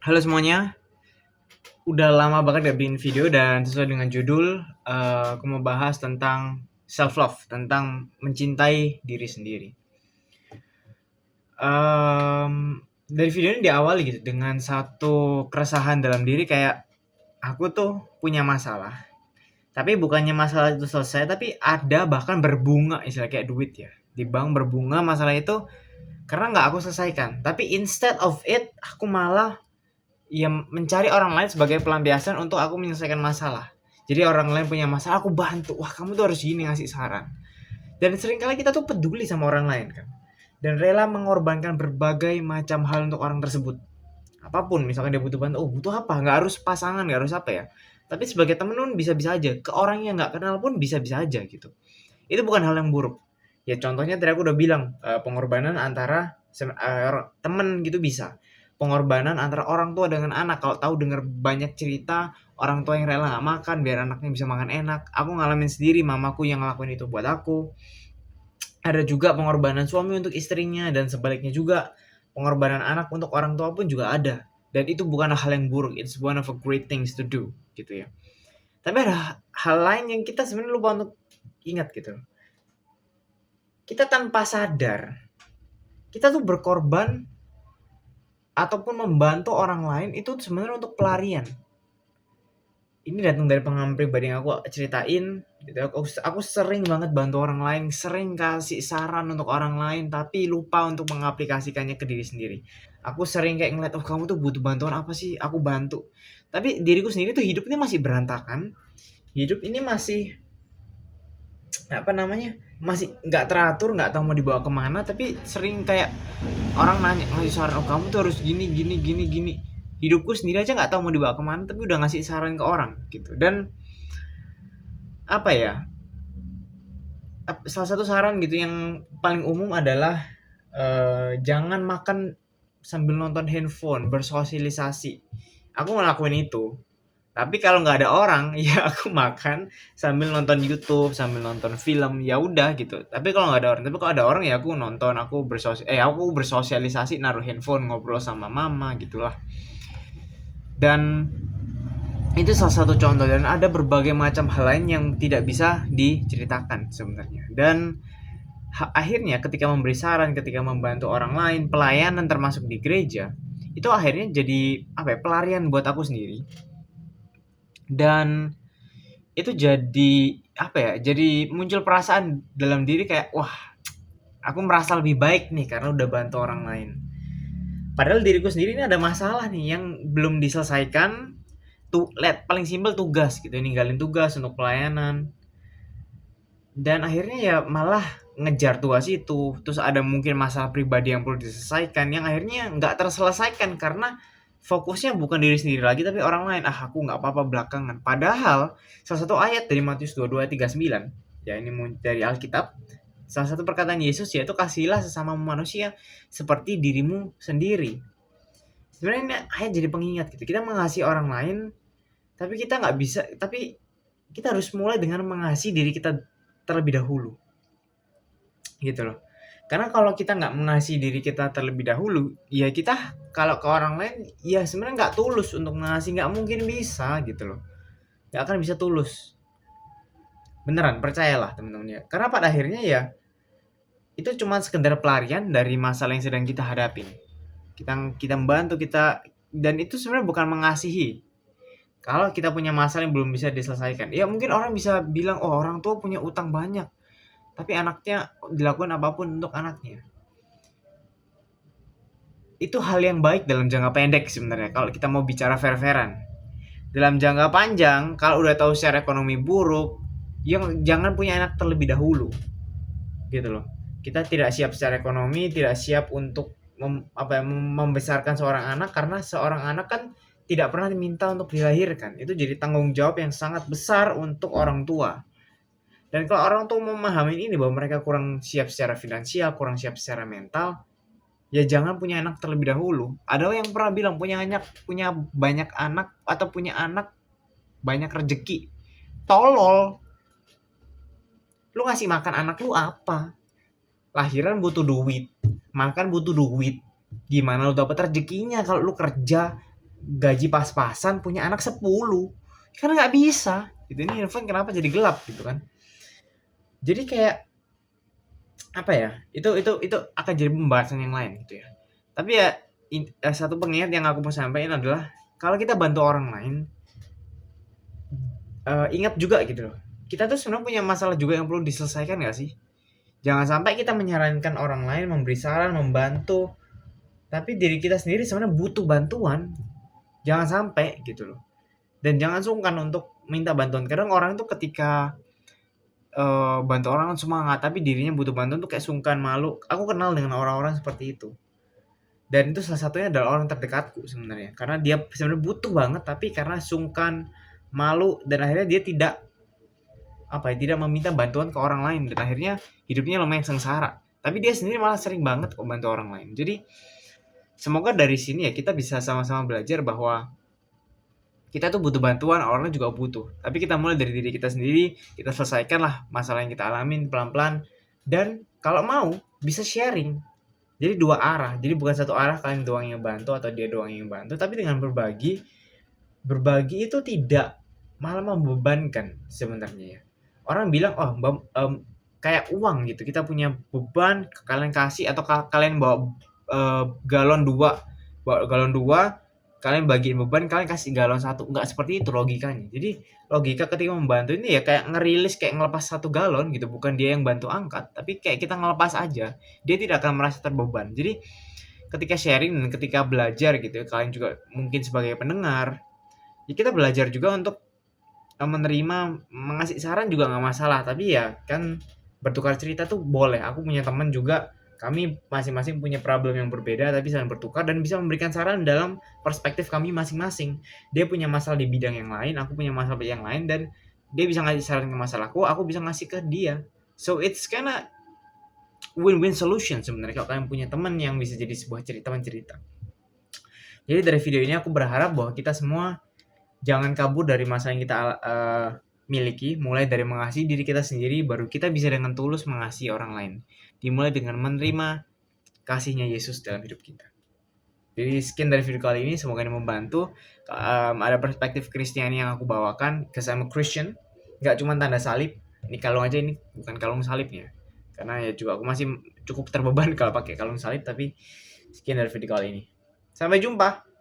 Halo semuanya, udah lama banget gak bikin video dan sesuai dengan judul, aku mau bahas tentang self love, tentang mencintai diri sendiri. Dari video ini diawali gitu dengan satu keresahan dalam diri kayak aku tuh punya masalah, tapi bukannya masalah itu selesai, tapi ada bahkan berbunga istilah kayak duit ya. Di bank berbunga masalah itu karena nggak aku selesaikan. Tapi instead of it, aku malah ya mencari orang lain sebagai pelampiasan untuk aku menyelesaikan masalah. Jadi orang lain punya masalah, aku bantu. Wah, kamu tuh harus gini ngasih saran. Dan seringkali kita tuh peduli sama orang lain kan. Dan rela mengorbankan berbagai macam hal untuk orang tersebut. Apapun, misalkan dia butuh bantu, oh butuh apa? Nggak harus pasangan, nggak harus apa ya. Tapi sebagai temen pun bisa-bisa aja. Ke orang yang nggak kenal pun bisa-bisa aja gitu. Itu bukan hal yang buruk. Ya contohnya tadi aku udah bilang, pengorbanan antara temen gitu bisa. Pengorbanan antara orang tua dengan anak, kalau tahu dengar banyak cerita orang tua yang rela nggak makan biar anaknya bisa makan enak. Aku ngalamin sendiri mamaku yang ngelakuin itu buat aku. Ada juga pengorbanan suami untuk istrinya dan sebaliknya juga pengorbanan anak untuk orang tua pun juga ada. Dan itu bukan hal yang buruk, it's one of a great things to do gitu ya. Tapi ada hal lain yang kita sebenarnya lupa untuk ingat gitu. Kita tanpa sadar, kita tuh berkorban ataupun membantu orang lain itu sebenarnya untuk pelarian. Ini datang dari pengalaman pribadi yang aku ceritain. Gitu. Aku sering banget bantu orang lain, sering kasih saran untuk orang lain, tapi lupa untuk mengaplikasikannya ke diri sendiri. Aku sering kayak ngeliat, oh kamu tuh butuh bantuan apa sih? Aku bantu. Tapi diriku sendiri tuh hidup ini masih berantakan. Hidup ini masih apa namanya, masih nggak teratur, nggak tahu mau dibawa kemana, tapi sering kayak orang nanya ngasih saran, oh kamu tuh harus gini gini gini gini. Hidupku sendiri aja nggak tahu mau dibawa kemana, tapi udah ngasih saran ke orang gitu. Dan apa ya, salah satu saran gitu yang paling umum adalah jangan makan sambil nonton handphone, bersosialisasi. Aku ngelakuin itu. Tapi kalau nggak ada orang, ya aku makan sambil nonton YouTube, sambil nonton film, ya udah gitu. Tapi kalau nggak ada orang, tapi kalau ada orang ya aku nonton, aku bersosialisasi, naruh handphone, ngobrol sama mama gitulah. Dan itu salah satu contoh dan ada berbagai macam hal lain yang tidak bisa diceritakan sebenarnya. Dan akhirnya ketika memberi saran, ketika membantu orang lain, pelayanan termasuk di gereja, itu akhirnya jadi apa ya, pelarian buat aku sendiri. Dan itu jadi apa ya, jadi muncul perasaan dalam diri kayak wah, aku merasa lebih baik nih karena udah bantu orang lain. Padahal diriku sendiri ini ada masalah nih yang belum diselesaikan. Tuh paling simpel tugas gitu, ninggalin tugas untuk pelayanan. Dan akhirnya ya malah ngejar tugas itu, terus ada mungkin masalah pribadi yang perlu diselesaikan yang akhirnya nggak terselesaikan karena fokusnya bukan diri sendiri lagi tapi orang lain. Ah aku nggak apa-apa belakangan. Padahal salah satu ayat dari Matius 22:39, ya ini dari Alkitab, salah satu perkataan Yesus yaitu kasihilah sesama manusia seperti dirimu sendiri. Sebenarnya ini ayat jadi pengingat gitu, kita mengasihi orang lain tapi kita nggak bisa, tapi kita harus mulai dengan mengasihi diri kita terlebih dahulu gitu loh. Karena kalau kita nggak mengasihi diri kita terlebih dahulu, ya kita kalau ke orang lain ya sebenarnya nggak tulus untuk mengasihi, nggak mungkin bisa gitu loh. Nggak akan bisa tulus. Beneran, percayalah teman-teman ya. Karena pada akhirnya ya itu cuma sekedar pelarian dari masalah yang sedang kita hadapin. Kita membantu kita, dan itu sebenarnya bukan mengasihi. Kalau kita punya masalah yang belum bisa diselesaikan, ya mungkin orang bisa bilang, oh orang tua punya utang banyak, tapi anaknya dilakukan apapun untuk anaknya. Itu hal yang baik dalam jangka pendek sebenarnya kalau kita mau bicara fair-fairan. Dalam jangka panjang, kalau udah tahu secara ekonomi buruk, yang jangan punya anak terlebih dahulu. Gitu loh. Kita tidak siap secara ekonomi, tidak siap untuk membesarkan seorang anak karena seorang anak kan tidak pernah diminta untuk dilahirkan. Itu jadi tanggung jawab yang sangat besar untuk orang tua. Dan kalau orang tua memahami ini bahwa mereka kurang siap secara finansial, kurang siap secara mental, ya jangan punya anak terlebih dahulu. Ada yang pernah bilang punya banyak anak atau punya anak banyak rezeki. Tolol. Lu ngasih makan anak lu apa? Lahiran butuh duit, makan butuh duit. Gimana lu dapat rezekinya kalau lu kerja? gaji pas-pasan punya anak 10, kan nggak bisa gitu. Ini handphone kenapa jadi gelap gitu kan. Jadi kayak apa ya, itu akan jadi pembahasan yang lain gitu ya. Tapi ya satu pengingat yang aku mau sampaikan adalah kalau kita bantu orang lain, ingat juga gitu loh, kita tuh sebenarnya punya masalah juga yang perlu diselesaikan nggak sih? Jangan sampai kita menyarankan orang lain, memberi saran, membantu, tapi diri kita sendiri sebenarnya butuh bantuan. Jangan sampai gitu loh. Dan jangan sungkan untuk minta bantuan. Kadang orang tuh ketika bantu orang kan semangat, tapi dirinya butuh bantuan tuh kayak sungkan, malu. Aku kenal dengan orang-orang seperti itu. Dan itu salah satunya adalah orang terdekatku sebenarnya. Karena dia sebenarnya butuh banget, tapi karena sungkan, malu, dan akhirnya dia tidak meminta bantuan ke orang lain, dan akhirnya hidupnya lumayan sengsara. Tapi dia sendiri malah sering banget kok bantu orang lain. Jadi semoga dari sini ya kita bisa sama-sama belajar bahwa kita tuh butuh bantuan, orang lain juga butuh. Tapi kita mulai dari diri kita sendiri, kita selesaikanlah masalah yang kita alamin pelan-pelan. Dan kalau mau, bisa sharing. Jadi dua arah. Jadi bukan satu arah kalian doang yang bantu atau dia doang yang bantu, tapi dengan berbagi. Berbagi itu tidak malah membebankan sebenarnya ya. Orang bilang, oh kayak uang gitu. Kita punya beban, kalian kasih atau kalian bawa galon 2, kalian bagiin beban, kalian kasih galon 1. Enggak seperti itu logikanya. Jadi logika ketika membantu ini ya kayak ngerilis, kayak ngelepas 1 galon gitu, bukan dia yang bantu angkat, tapi kayak kita ngelepas aja. Dia tidak akan merasa terbeban. Jadi ketika sharing dan ketika belajar gitu ya, kalian juga mungkin sebagai pendengar, ya kita belajar juga untuk menerima, mengasih saran juga nggak masalah. Tapi ya kan bertukar cerita tuh boleh. Aku punya teman juga, kami masing-masing punya problem yang berbeda tapi saling bertukar dan bisa memberikan saran dalam perspektif kami masing-masing. Dia punya masalah di bidang yang lain, aku punya masalah di yang lain, dan dia bisa ngasih saran ke masalahku, aku bisa ngasih ke dia. So it's kinda win-win solution sebenarnya kalau kalian punya teman yang bisa jadi sebuah teman cerita. Jadi dari video ini aku berharap bahwa kita semua jangan kabur dari masa yang kita miliki, mulai dari mengasihi diri kita sendiri, baru kita bisa dengan tulus mengasihi orang lain. Dimulai dengan menerima kasihnya Yesus dalam hidup kita. Jadi sekian dari video kali ini, semoga ini membantu. Ada perspektif Kristiani yang aku bawakan, because I'm a Christian. Gak cuma tanda salib, ini kalung aja, ini bukan kalung salibnya. Karena ya juga aku masih cukup terbeban kalau pakai kalung salib, tapi sekian dari video kali ini. Sampai jumpa.